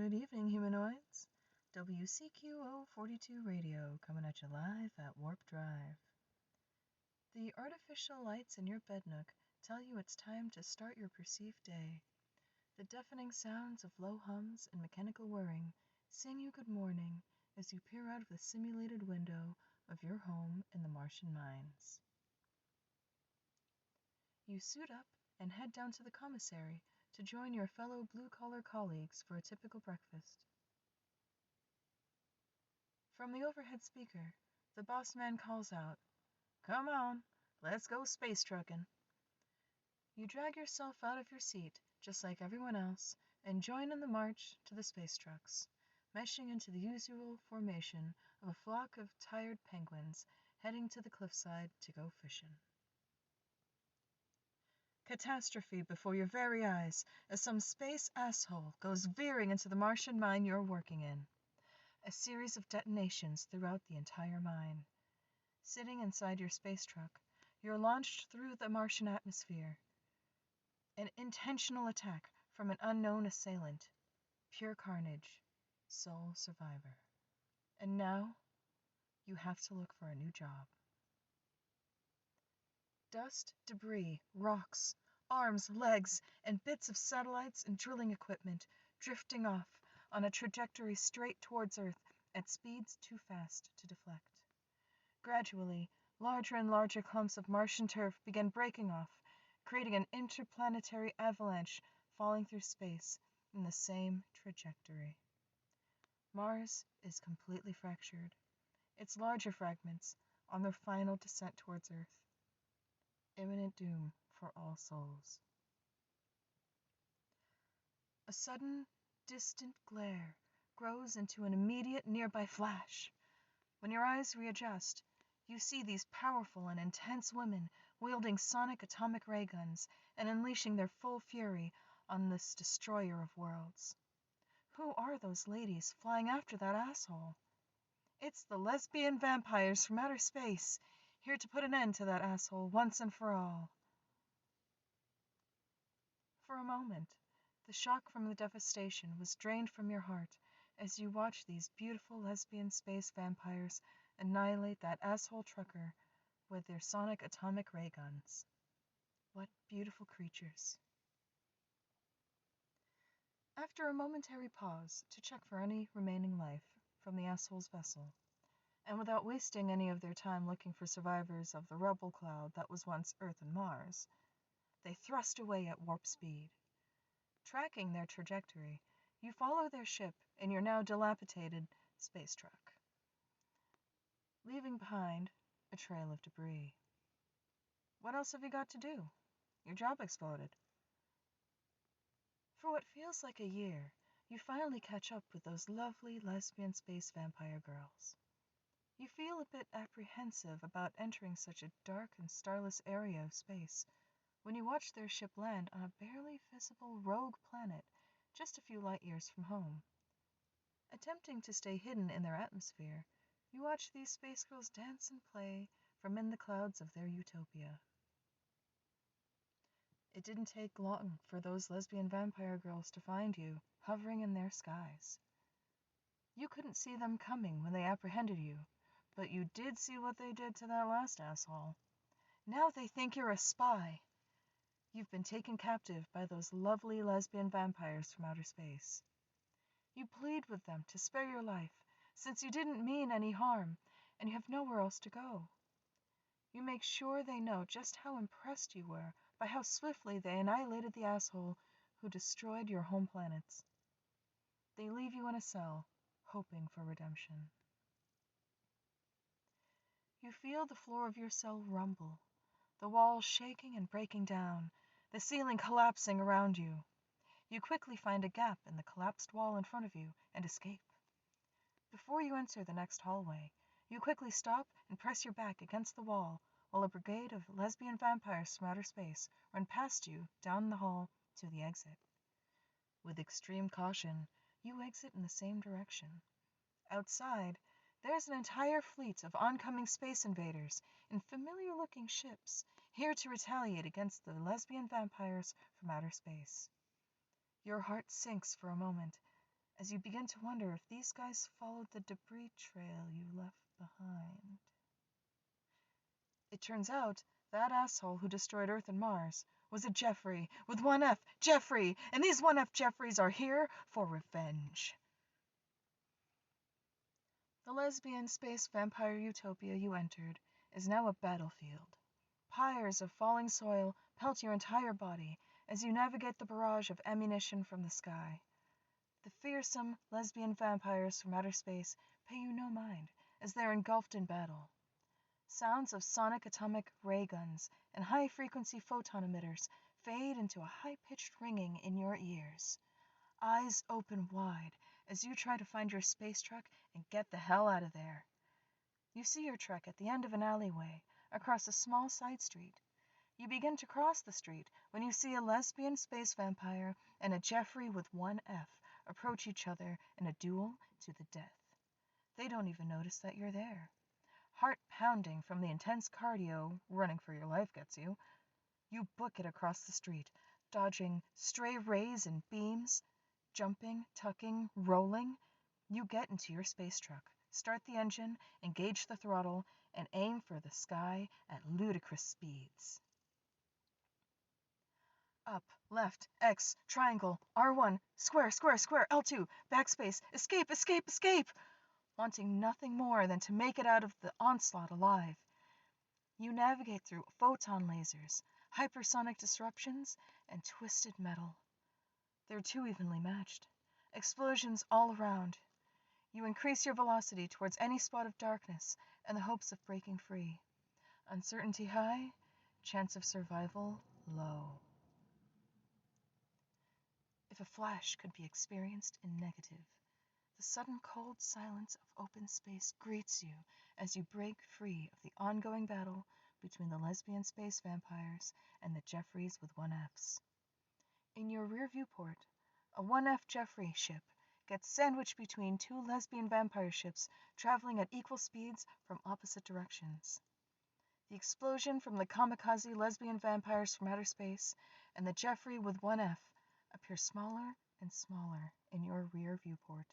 Good evening, humanoids. WCQO42 RADIO coming at you live at Warp Drive. The artificial lights in your bed nook tell you it's time to start your perceived day. The deafening sounds of low hums and mechanical whirring sing you good morning as you peer out of the simulated window of your home in the Martian mines. You suit up and head down to the commissary to join your fellow blue-collar colleagues for a typical breakfast. From the overhead speaker, the boss man calls out, "Come on, let's go space trucking." You drag yourself out of your seat, just like everyone else, and join in the march to the space trucks, meshing into the usual formation of a flock of tired penguins heading to the cliffside to go fishing. Catastrophe before your very eyes as some space asshole goes veering into the Martian mine you're working in. A series of detonations throughout the entire mine. Sitting inside your space truck, you're launched through the Martian atmosphere. An intentional attack from an unknown assailant. Pure carnage. Sole survivor. And now, you have to look for a new job. Dust, debris, rocks, arms, legs, and bits of satellites and drilling equipment drifting off on a trajectory straight towards Earth at speeds too fast to deflect. Gradually, larger and larger clumps of Martian turf begin breaking off, creating an interplanetary avalanche falling through space in the same trajectory. Mars is completely fractured, its larger fragments on their final descent towards Earth. Imminent doom for all souls. A sudden, distant glare grows into an immediate nearby flash. When your eyes readjust, you see these powerful and intense women wielding sonic atomic ray guns and unleashing their full fury on this destroyer of worlds. Who are those ladies flying after that asshole? It's the lesbian vampires from outer space, here to put an end to that asshole once and for all. For a moment, the shock from the devastation was drained from your heart as you watch these beautiful lesbian space vampires annihilate that asshole trucker with their sonic atomic ray guns. What beautiful creatures. After a momentary pause to check for any remaining life from the asshole's vessel, and without wasting any of their time looking for survivors of the rubble cloud that was once Earth and Mars, they thrust away at warp speed. Tracking their trajectory, you follow their ship in your now dilapidated space truck, leaving behind a trail of debris. What else have you got to do? Your job exploded. For what feels like a year, you finally catch up with those lovely lesbian space vampire girls. You feel a bit apprehensive about entering such a dark and starless area of space when you watch their ship land on a barely visible rogue planet just a few light years from home. Attempting to stay hidden in their atmosphere, you watch these space girls dance and play from in the clouds of their utopia. It didn't take long for those lesbian vampire girls to find you, hovering in their skies. You couldn't see them coming when they apprehended you, but you did see what they did to that last asshole. Now they think you're a spy. You've been taken captive by those lovely lesbian vampires from outer space. You plead with them to spare your life, since you didn't mean any harm, and you have nowhere else to go. You make sure they know just how impressed you were by how swiftly they annihilated the asshole who destroyed your home planets. They leave you in a cell, hoping for redemption. You feel the floor of your cell rumble, the walls shaking and breaking down, the ceiling collapsing around you. You quickly find a gap in the collapsed wall in front of you and escape. Before you enter the next hallway, you quickly stop and press your back against the wall while a brigade of lesbian vampires from outer space run past you down the hall to the exit. With extreme caution, you exit in the same direction. Outside, there's an entire fleet of oncoming space invaders in familiar-looking ships, here to retaliate against the lesbian vampires from outer space. Your heart sinks for a moment as you begin to wonder if these guys followed the debris trail you left behind. It turns out that asshole who destroyed Earth and Mars was a Jeffrey with one F, Jeffrey, and these 1F Jeffreys are here for revenge. The lesbian space vampire utopia you entered is now a battlefield. Pyres of falling soil pelt your entire body as you navigate the barrage of ammunition from the sky. The fearsome lesbian vampires from outer space pay you no mind as they're engulfed in battle. Sounds of sonic atomic ray guns and high-frequency photon emitters fade into a high-pitched ringing in your ears. Eyes open wide as you try to find your space truck and get the hell out of there. You see your truck at the end of an alleyway across a small side street. You begin to cross the street when you see a lesbian space vampire and a Jeffrey with one F approach each other in a duel to the death. They don't even notice that you're there. Heart pounding from the intense cardio running for your life gets you. You book it across the street, dodging stray rays and beams, jumping, tucking, rolling. You get into your space truck, start the engine, engage the throttle, and aim for the sky at ludicrous speeds. Up, left, X, triangle, R1, square, square, square, L2, backspace, escape, escape, escape! Wanting nothing more than to make it out of the onslaught alive. You navigate through photon lasers, hypersonic disruptions, and twisted metal. They're too evenly matched. Explosions all around. You increase your velocity towards any spot of darkness in the hopes of breaking free. Uncertainty high, chance of survival low. If a flash could be experienced in negative, the sudden cold silence of open space greets you as you break free of the ongoing battle between the lesbian space vampires and the Jeffreys with 1Fs. In your rear viewport, a 1F Jeffrey ship gets sandwiched between two lesbian vampire ships traveling at equal speeds from opposite directions. The explosion from the kamikaze lesbian vampires from outer space and the Jeffrey with 1F appear smaller and smaller in your rear viewport.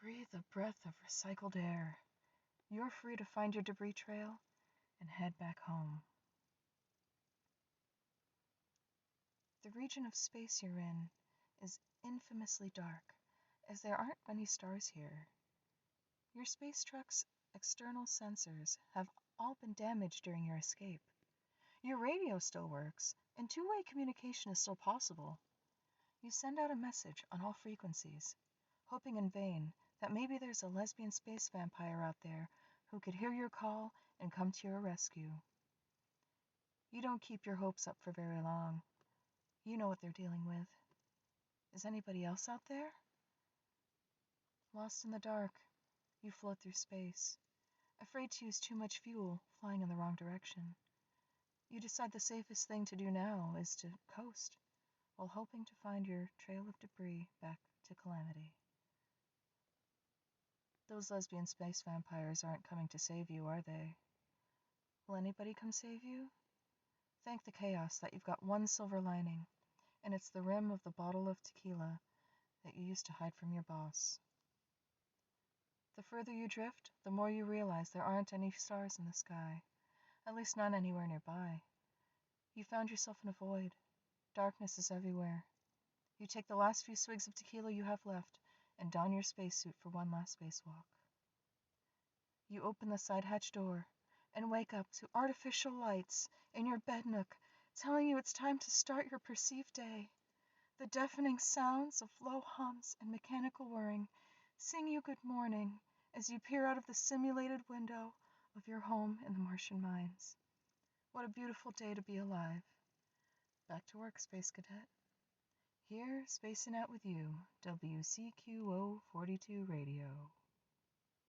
Breathe a breath of recycled air. You're free to find your debris trail and head back home. The region of space you're in is infamously dark, as there aren't many stars here. Your space truck's external sensors have all been damaged during your escape. Your radio still works, and two-way communication is still possible. You send out a message on all frequencies, hoping in vain that maybe there's a lesbian space vampire out there who could hear your call and come to your rescue. You don't keep your hopes up for very long. You know what they're dealing with. Is anybody else out there? Lost in the dark, you float through space, afraid to use too much fuel, flying in the wrong direction. You decide the safest thing to do now is to coast, while hoping to find your trail of debris back to Calamity. Those lesbian space vampires aren't coming to save you, are they? Will anybody come save you? Thank the chaos that you've got one silver lining, and it's the rim of the bottle of tequila that you used to hide from your boss. The further you drift, the more you realize there aren't any stars in the sky, at least none anywhere nearby. You found yourself in a void. Darkness is everywhere. You take the last few swigs of tequila you have left and don your spacesuit for one last spacewalk. You open the side hatch door and wake up to artificial lights in your bed nook telling you it's time to start your perceived day. The deafening sounds of low hums and mechanical whirring sing you good morning as you peer out of the simulated window of your home in the Martian mines. What a beautiful day to be alive. Back to work, Space Cadet. Here, spacing out with you, WCQO42 RADIO.